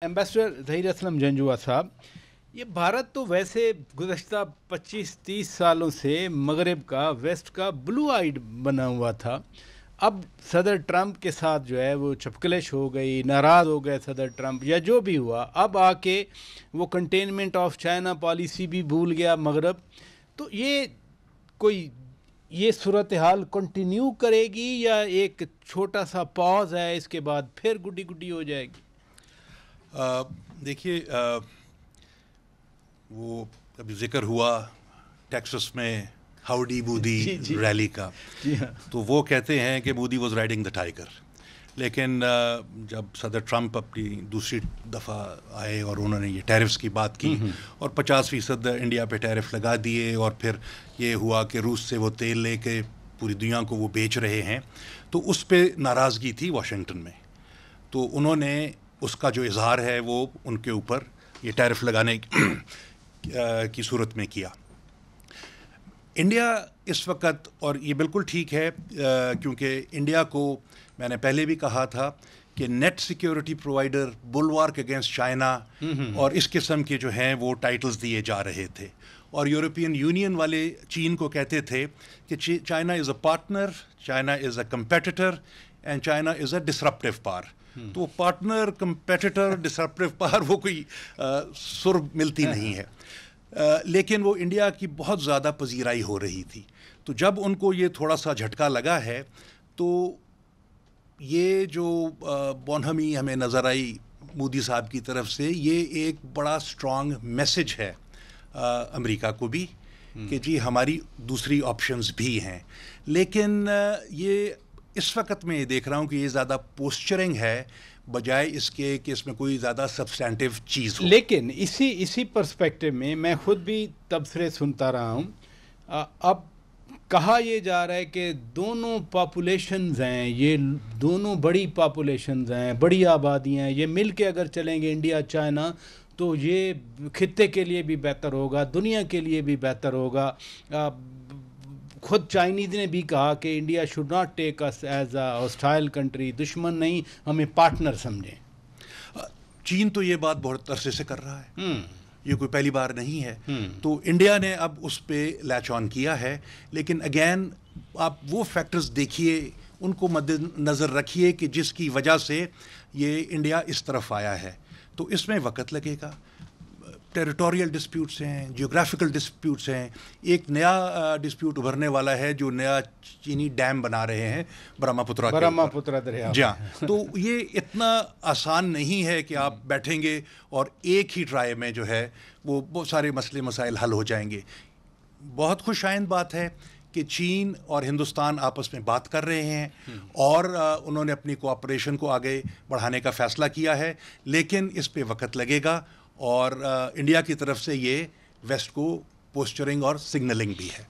Ambassador Zaheer Aslam Janjua साहब, ये भारत तो वैसे गुज़श्ता 25-30 सालों से मगरब का वेस्ट का ब्लू आइड बना हुआ था। अब सदर ट्रंप के साथ जो है वो चपकलिश हो गई, नाराज़ हो गए सदर ट्रंप या जो भी हुआ, अब आके वो कंटेनमेंट ऑफ चाइना पॉलिसी भी भूल गया मगरब। तो ये सूरत हाल कंटिन्यू करेगी या एक छोटा सा पॉज है, इसके बाद फिर गुड्डी गुड्डी हो जाएगी? देखिए, वो अभी जिक्र हुआ टेक्सास में हाउडी मोदी रैली का। जी हाँ। तो वो कहते हैं कि Modi was riding the tiger, लेकिन जब सदर ट्रंप अपनी दूसरी दफ़ा आए और उन्होंने ये टैरिफ्स की बात की और 50% इंडिया पे टैरिफ लगा दिए, और फिर ये हुआ कि रूस से वो तेल लेके पूरी दुनिया को वो बेच रहे हैं, तो उस पे नाराज़गी थी वाशिंगटन में। तो उन्होंने उसका जो इजहार है वो उनके ऊपर ये टैरिफ लगाने की सूरत में किया। इंडिया इस वक्त, और ये बिल्कुल ठीक है, क्योंकि इंडिया को मैंने पहले भी कहा था कि net security provider, bulwark against China और इस किस्म के जो हैं वो टाइटल्स दिए जा रहे थे, और यूरोपियन यूनियन वाले चीन को कहते थे कि China is a partner, China is a competitor and China is a disruptive power. तो पार्टनर, कंपेटिटर, डिसरप्टिव पावर, वो कोई सुर मिलती नहीं है। लेकिन वो इंडिया की बहुत ज़्यादा पजीराई हो रही थी। तो जब उनको ये थोड़ा सा झटका लगा है, तो ये जो बोनहमी हमें नज़र आई मोदी साहब की तरफ से, ये एक बड़ा स्ट्रॉन्ग मैसेज है अमेरिका को भी कि जी हमारी दूसरी ऑप्शंस भी हैं। लेकिन ये इस वक्त मैं ये देख रहा हूँ कि ये ज़्यादा पोस्चरिंग है बजाय इसके कि इसमें कोई ज़्यादा सब्सटेंटिव चीज़ हो। लेकिन इसी पर्सपेक्टिव में मैं खुद भी तबसरे सुनता रहा हूँ। अब कहा ये जा रहा है कि दोनों पॉपुलेशंस हैं, ये दोनों बड़ी पॉपुलेशंस हैं, बड़ी आबादियाँ हैं, ये मिल के अगर चलेंगे इंडिया चाइना, तो ये खित्ते के लिए भी बेहतर होगा, दुनिया के लिए भी बेहतर होगा। खुद चाइनीज़ ने भी कहा कि India should not take us as a hostile country, दुश्मन नहीं, हमें पार्टनर समझें। चीन तो ये बात बहुत अरसे से कर रहा है, ये कोई पहली बार नहीं है। तो इंडिया ने अब उस पर लैच ऑन किया है, लेकिन अगेन आप वो फैक्टर्स देखिए, उनको मद्देनज़र रखिए कि जिसकी वजह से ये इंडिया इस तरफ आया है। तो इसमें वक्त लगेगा। टेरिटोरियल डिस्प्यूट्स हैं, जियोग्राफिकल डिस्प्यूट्स हैं। एक नया डिस्प्यूट उभरने वाला है जो नया चीनी डैम बना रहे हैं ब्रह्मपुत्र दरिया। जी हाँ। तो ये इतना आसान नहीं है कि आप बैठेंगे और एक ही ट्राई में जो है वो बहुत सारे मसले मसाइल हल हो जाएंगे। बहुत खुशाइंद बात है कि चीन और हिंदुस्तान आपस में बात कर रहे हैं और उन्होंने अपनी कोऑपरेशन को आगे बढ़ाने का फ़ैसला किया है, लेकिन इस पे वक्त लगेगा। और इंडिया की तरफ से ये वेस्ट को पोस्चरिंग और सिग्नलिंग भी है।